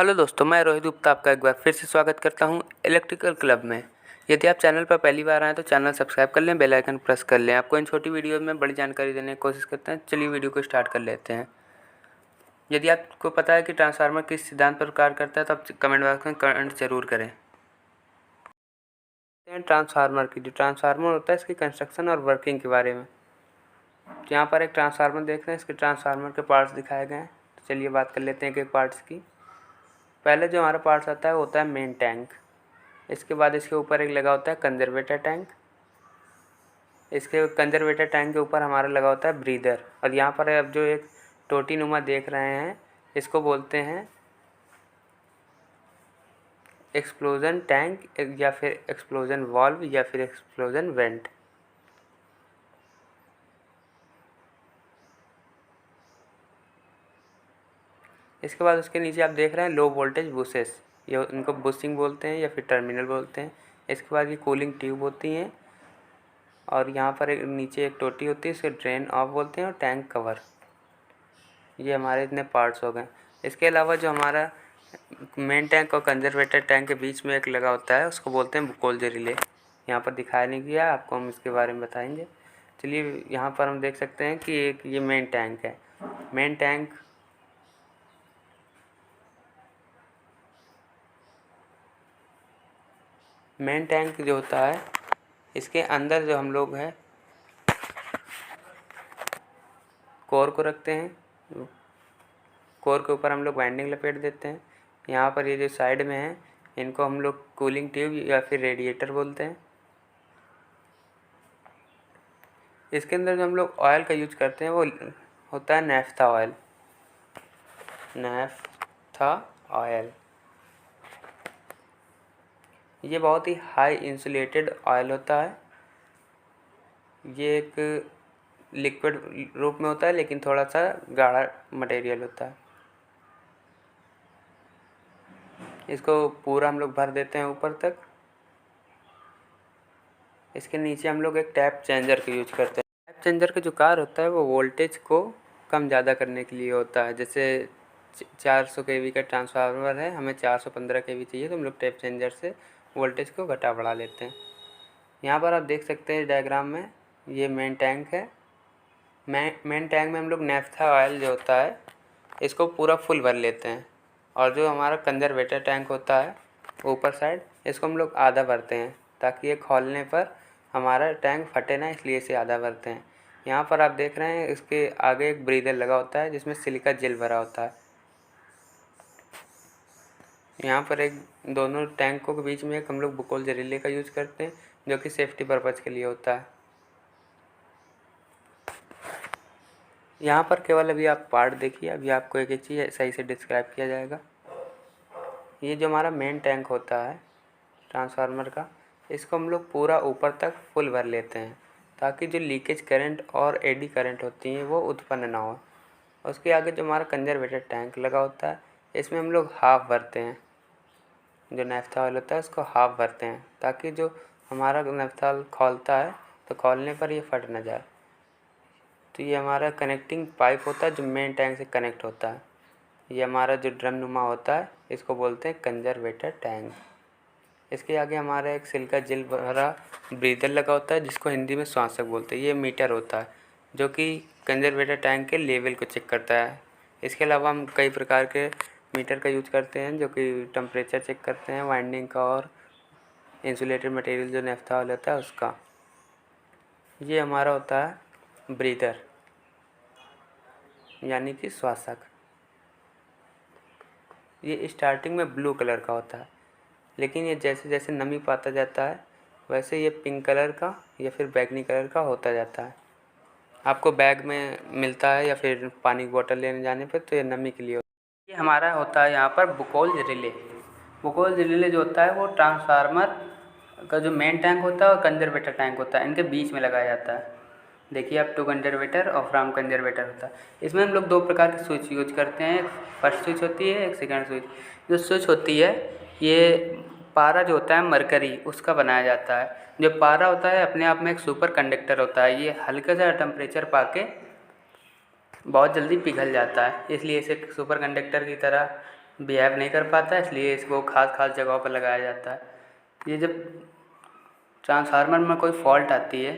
Hello दोस्तों, मैं रोहित गुप्ता आपका एक बार फिर से स्वागत करता हूं इलेक्ट्रिकल क्लब में। यदि आप चैनल पर पहली बार आए तो चैनल सब्सक्राइब कर लें, बेल आइकन प्रेस कर लें। आपको इन छोटी वीडियो में बड़ी जानकारी देने की कोशिश करते हैं। चलिए वीडियो को स्टार्ट कर लेते हैं। यदि आपको पता है कि ट्रांसफार्मर किस सिद्धांत पर कार्य करता है तो आप कमेंट बॉक्स में कमेंट जरूर करें। ट्रांसफार्मर की जो ट्रांसफार्मर होता है इसकी कंस्ट्रक्शन और वर्किंग के बारे में। यहाँ पर एक ट्रांसफार्मर देख रहे हैं, इसके ट्रांसफार्मर के पार्ट्स दिखाए गए हैं। तो चलिए बात कर लेते हैं एक पार्ट्स की। पहले जो हमारा पार्ट्स आता है वो होता है मेन टैंक। इसके बाद इसके ऊपर एक लगा होता है कंजर्वेटर टैंक। इसके कंजर्वेटर टैंक के ऊपर हमारा लगा होता है ब्रीदर। और यहाँ पर अब जो एक टोटी नुमा देख रहे हैं इसको बोलते हैं एक्सप्लोजन टैंक या फिर एक्सप्लोजन वाल्व या फिर एक्सप्लोजन वेंट। इसके बाद उसके नीचे आप देख रहे हैं लो वोल्टेज बुशेस, ये इनको बुशिंग बोलते हैं या फिर टर्मिनल बोलते हैं। इसके बाद ये कूलिंग ट्यूब होती हैं और यहाँ पर एक नीचे एक टोटी होती है, इसे ड्रेन ऑफ बोलते हैं, और टैंक कवर। ये हमारे इतने पार्ट्स हो गए। इसके अलावा जो हमारा मेन टैंक और कंजर्वेटर टैंक के बीच में एक लगा होता है उसको बोलते हैं बुकोल्ज रिले। यहाँ पर दिखाया नहीं गया, आपको हम इसके बारे में बताएंगे। चलिए यहाँ पर हम देख सकते हैं कि एक ये मेन टैंक है। मेन टैंक जो होता है इसके अंदर जो हम लोग हैं कोर को रखते हैं। कोर के ऊपर हम लोग वाइंडिंग लपेट देते हैं। यहाँ पर ये जो साइड में है इनको हम लोग कूलिंग ट्यूब या फिर रेडिएटर बोलते हैं। इसके अंदर जो हम लोग ऑयल का यूज करते हैं वो होता है नैफ्था ऑयल। ये बहुत ही हाई इंसुलेटेड ऑयल होता है। ये एक लिक्विड रूप में होता है लेकिन थोड़ा सा गाढ़ा मटेरियल होता है। इसको पूरा हम लोग भर देते हैं ऊपर तक। इसके नीचे हम लोग एक टैप चेंजर का यूज करते हैं। टैप चेंजर का जो कार्य होता है वो वोल्टेज को कम ज़्यादा करने के लिए होता है। जैसे 400 kV का ट्रांसफार्मर है, हमें 415 kV चाहिए तो हम लोग टैप चेंजर से वोल्टेज को घटा बढ़ा लेते हैं। यहाँ पर आप देख सकते हैं डायग्राम में, ये मेन टैंक है। मेन टैंक में हम लोग नैफ्था ऑयल जो होता है इसको पूरा फुल भर लेते हैं। और जो हमारा कंजर्वेटर टैंक होता है ऊपर साइड, इसको हम लोग आधा भरते हैं ताकि ये खोलने पर हमारा टैंक फटे ना, इसलिए इसे आधा भरते हैं। यहाँ पर आप देख रहे हैं इसके आगे एक ब्रीदर लगा होता है जिसमें सिलिका जेल भरा होता है। यहाँ पर एक दोनों टैंकों के बीच में एक हम लोग बुकोल्ज रिले का यूज करते हैं जो कि सेफ्टी पर्पज़ के लिए होता है। यहाँ पर केवल अभी आप पार्ट देखिए, अभी आपको एक एक चीज़ सही से डिस्क्राइब किया जाएगा। ये जो हमारा मेन टैंक होता है ट्रांसफार्मर का, इसको हम लोग पूरा ऊपर तक फुल भर लेते हैं ताकि जो लीकेज करंट और एडी करंट होती हैं वो उत्पन्न ना हो। उसके आगे जो हमारा कंजर्वेटर टैंक लगा होता है इसमें हम लोग हाफ भरते हैं। जो नैफ्था ऑयल होता है उसको हाफ भरते हैं ताकि जो हमारा नैफ्था खोलता है तो खोलने पर ये फट ना जाए। तो ये हमारा कनेक्टिंग पाइप होता है जो मेन टैंक से कनेक्ट होता है। ये हमारा जो ड्रम नुमा होता है इसको बोलते हैं कंजर्वेटर टैंक। इसके आगे हमारा एक सिलिका जेल भरा ब्रीदर लगा होता है जिसको हिंदी में श्वासक बोलते हैं। ये मीटर होता है जो कि कंजर्वेटर टैंक के लेवल को चेक करता है। इसके अलावा हम कई प्रकार के मीटर का यूज करते हैं जो कि टेम्परेचर चेक करते हैं, वाइंडिंग का और इंसुलेटेड मटेरियल जो नैफ्था ऑयल होता है उसका। ये हमारा होता है ब्रीदर यानी कि श्वासक। ये स्टार्टिंग में ब्लू कलर का होता है लेकिन ये जैसे जैसे नमी पाता जाता है वैसे ये पिंक कलर का या फिर बैगनी कलर का होता जाता है। आपको बैग में मिलता है या फिर पानी की बोतल लेने जाने पर, तो ये नमी के लिए होता है। ये हमारा होता है यहाँ पर बुकोल्ज रिले। बुकोल्ज रिले जो होता है वो ट्रांसफार्मर का जो मेन टैंक होता है और कंजर्वेटर टैंक होता है, इनके बीच में लगाया जाता है। देखिए आप टू कंजर्वेटर और फ्रॉम कंजर्वेटर होता है। इसमें हम लोग दो प्रकार के स्विच यूज करते हैं, एक फर्स्ट स्विच होती है, एक सेकंड स्विच। जो स्विच होती है ये पारा जो होता है मरकरी उसका बनाया जाता है। जो पारा होता है अपने आप में एक सुपर कंडक्टर होता है, ये हल्का सा टेम्परेचर पाके बहुत जल्दी पिघल जाता है, इसलिए इसे सुपर कंडक्टर की तरह बिहेव नहीं कर पाता है, इसलिए इसको खास खास जगहों पर लगाया जाता है। ये जब ट्रांसफार्मर में कोई फॉल्ट आती है,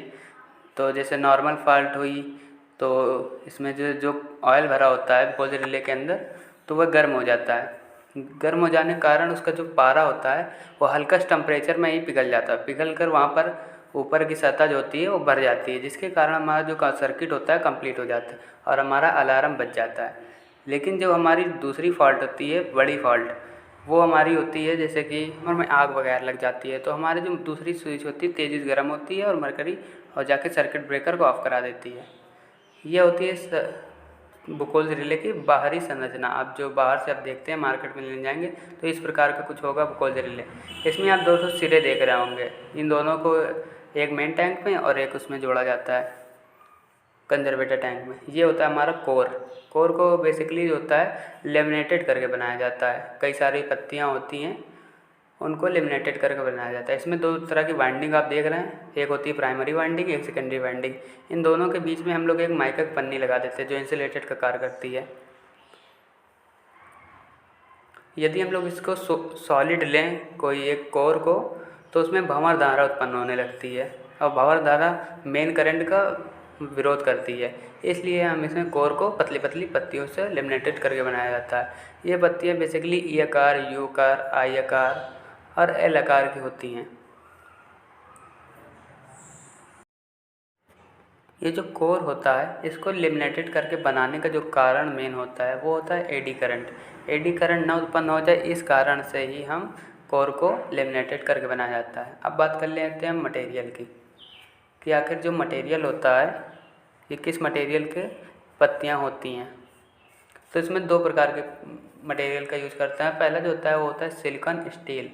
तो जैसे नॉर्मल फॉल्ट हुई तो इसमें जो जो ऑयल भरा होता है बिकोज रिले के अंदर, तो वह गर्म हो जाता है। गर्म हो जाने के कारण उसका जो पारा होता है वो हल्कस टेम्परेचर में ही पिघल जाता है, पिघल कर वहाँ पर ऊपर की सतह जो होती है वो भर जाती है, जिसके कारण हमारा जो सर्किट होता है कंप्लीट हो जाता है और हमारा अलार्म बज जाता है। लेकिन जो हमारी दूसरी फॉल्ट होती है, बड़ी फॉल्ट, वो हमारी होती है जैसे कि हमें आग वगैरह लग जाती है, तो हमारी जो दूसरी स्विच होती है तेज़ी से गर्म होती है और मरकरी और जाके सर्किट ब्रेकर को ऑफ करा देती है। ये होती है बुकोल्स रिले की बाहरी संरचना। आप जो बाहर से आप देखते हैं मार्केट में ले जाएंगे तो इस प्रकार का कुछ होगा बुकोल्स रिले। इसमें आप 200 सिरे देख रहे होंगे, इन दोनों को एक मेन टैंक में और एक उसमें जोड़ा जाता है कंजर्वेटर टैंक में। ये होता है हमारा कोर। कोर को बेसिकली होता है लेमिनेटेड करके बनाया जाता है, कई सारी पत्तियाँ होती हैं उनको लेमिनेटेड करके बनाया जाता है। इसमें 2 तरह की वाइंडिंग आप देख रहे हैं, एक होती है प्राइमरी वाइंडिंग, एक सेकेंडरी वाइंडिंग। इन दोनों के बीच में हम लोग एक माइका की पन्नी लगा देते हैं जो इंसुलेटेड का कार्य करती है। यदि हम लोग इसको सॉलिड लें कोई एक कोर को, तो उसमें भंवर धारा उत्पन्न होने लगती है और भंवर धारा मेन करंट का विरोध करती है, इसलिए हम इसमें कोर को पतली पतली पत्तियों से लेमिनेटेड करके बनाया जाता है। ये पत्तियाँ बेसिकली ई आकार, यू आकार, आई आकार और एल आकार की होती हैं। ये जो कोर होता है इसको लेमिनेटेड करके बनाने का जो कारण मेन होता है वो होता है एडी करंट। एडी करंट ना उत्पन्न हो जाए, इस कारण से ही हम कोर को लेमिनेटेड करके बनाया जाता है। अब बात कर लेते हैं मटेरियल की, कि आखिर जो मटेरियल होता है ये किस मटेरियल के पत्तियाँ होती हैं। तो इसमें 2 प्रकार के मटेरियल का यूज़ करते हैं। पहला जो होता है वो होता है सिलिकॉन स्टील,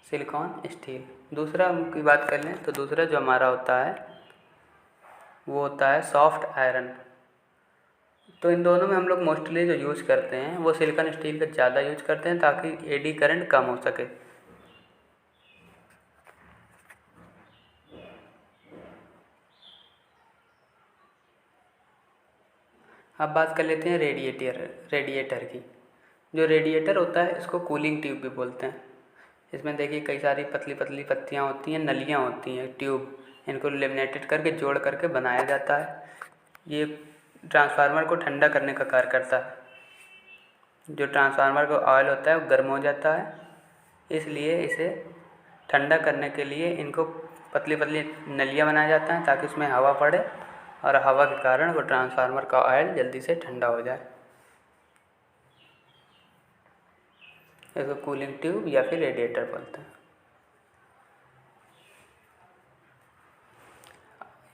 सिलिकॉन स्टील। दूसरा की बात कर लें तो दूसरा जो हमारा होता है वो होता है सॉफ्ट आयरन। तो इन दोनों में हम लोग मोस्टली जो यूज़ करते हैं वो सिलिकॉन स्टील का ज़्यादा यूज करते हैं ताकि एडी करंट कम हो सके। अब बात कर लेते हैं रेडिएटर की। जो रेडिएटर होता है इसको कूलिंग ट्यूब भी बोलते हैं। इसमें देखिए कई सारी पतली पतली पत्तियाँ होती हैं, नलियाँ होती हैं, ट्यूब, इनको लेमिनेटेड करके जोड़ करके बनाया जाता है। ये ट्रांसफार्मर को ठंडा करने का कार्य करता है। जो ट्रांसफार्मर का ऑयल होता है वो गर्म हो जाता है, इसलिए इसे ठंडा करने के लिए इनको पतली पतली नलियाँ बनाया जाता है ताकि उसमें हवा पड़े और हवा के कारण वो ट्रांसफार्मर का ऑयल जल्दी से ठंडा हो जाए। इसको कूलिंग ट्यूब या फिर रेडिएटर बोलते हैं।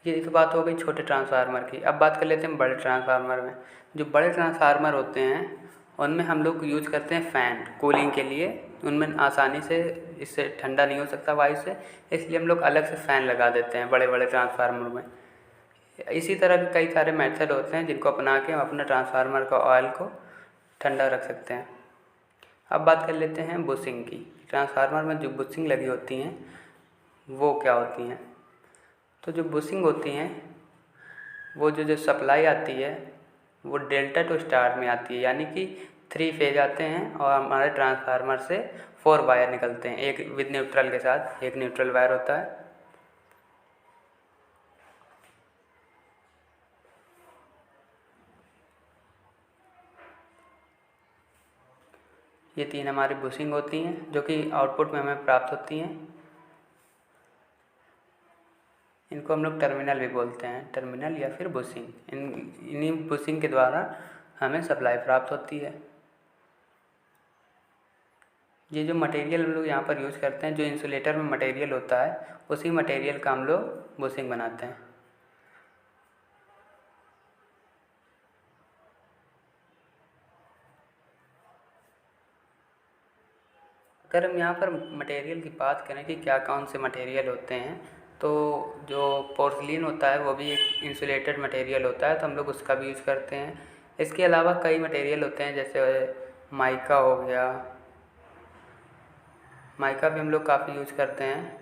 ये तो बात हो गई छोटे ट्रांसफार्मर की। अब बात कर लेते हैं बड़े ट्रांसफार्मर में। जो बड़े ट्रांसफार्मर होते हैं उनमें हम लोग यूज करते हैं फ़ैन कूलिंग के लिए। उनमें आसानी से इससे ठंडा नहीं हो सकता वायु से, इसलिए हम लोग अलग से फ़ैन लगा देते हैं बड़े बड़े ट्रांसफार्मर में। इसी तरह के कई सारे मेथड होते हैं जिनको अपना के हम अपने ट्रांसफार्मर का ऑयल को ठंडा रख सकते हैं। अब बात कर लेते हैं बुशिंग की। ट्रांसफार्मर में जो बुशिंग लगी होती हैं वो क्या होती हैं। तो जो बुशिंग होती हैं वो जो सप्लाई आती है वो डेल्टा टू स्टार में आती है, यानी कि 3 फेज आते हैं और हमारे ट्रांसफार्मर से 4 वायर निकलते हैं, एक विद न्यूट्रल के साथ, एक न्यूट्रल वायर होता है। ये 3 हमारी बुशिंग होती हैं जो कि आउटपुट में हमें प्राप्त होती हैं। इनको हम लोग टर्मिनल भी बोलते हैं, टर्मिनल या फिर बुशिंग। इन्हीं बुशिंग के द्वारा हमें सप्लाई प्राप्त होती है। ये जो मटेरियल हम लोग यहाँ पर यूज़ करते हैं, जो इंसुलेटर में मटेरियल होता है उसी मटेरियल का हम लोग बुशिंग बनाते हैं। अगर हम यहाँ पर मटेरियल की बात करें कि क्या कौन से मटेरियल होते हैं, तो जो पोर्सिलिन होता है वो भी एक इंसुलेटेड मटेरियल होता है, तो हम लोग उसका भी यूज़ करते हैं। इसके अलावा कई मटेरियल होते हैं जैसे माइका हो गया, माइका भी हम लोग काफ़ी यूज़ करते हैं।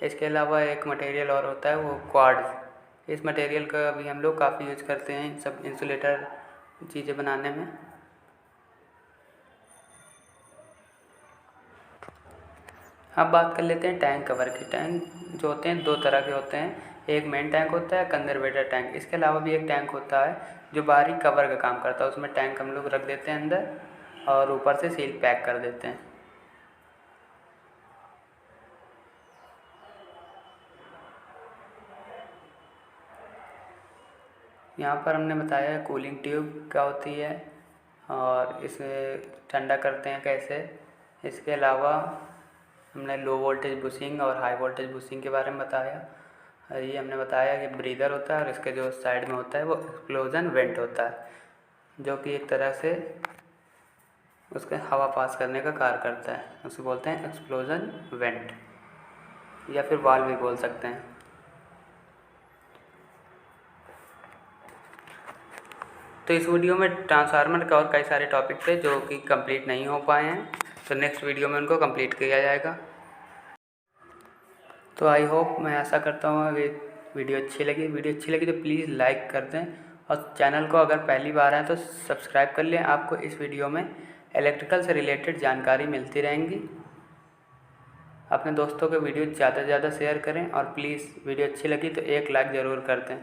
इसके अलावा एक मटेरियल और होता है वो क्वार्ट्ज। इस मटेरियल का भी हम लोग काफ़ी यूज़ करते हैं सब इंसुलेटर चीज़ें बनाने में। अब बात कर लेते हैं टैंक कवर की। टैंक जो होते हैं 2 तरह के होते हैं, एक मेन टैंक होता है, कंजर्वेटर टैंक। इसके अलावा भी एक टैंक होता है जो बाहरी कवर का काम करता है। उसमें टैंक हम लोग रख देते हैं अंदर और ऊपर से सील पैक कर देते हैं। यहाँ पर हमने बताया है कूलिंग ट्यूब क्या होती है और इसे ठंडा करते हैं कैसे। इसके अलावा हमने लो वोल्टेज बुशिंग और हाई वोल्टेज बुशिंग के बारे में बताया। और ये हमने बताया कि ब्रीदर होता है और इसके जो साइड में होता है वो एक्सप्लोजन वेंट होता है, जो कि एक तरह से उसके हवा पास करने का कार्य करता है। उसे बोलते हैं एक्सप्लोजन वेंट या फिर वाल्व भी बोल सकते हैं। तो इस वीडियो में ट्रांसफार्मर के और कई सारे टॉपिक थे जो कि कंप्लीट नहीं हो पाए हैं, तो नेक्स्ट वीडियो में उनको कंप्लीट किया जाएगा। तो आई होप, मैं आशा करता हूँ कि वीडियो अच्छी लगी तो प्लीज़ लाइक कर दें और चैनल को अगर पहली बार आए तो सब्सक्राइब कर लें। आपको इस वीडियो में इलेक्ट्रिकल से रिलेटेड जानकारी मिलती रहेंगी। अपने दोस्तों को वीडियो ज़्यादा से ज़्यादा शेयर करें और प्लीज़ वीडियो अच्छी लगी तो एक लाइक ज़रूर कर दें।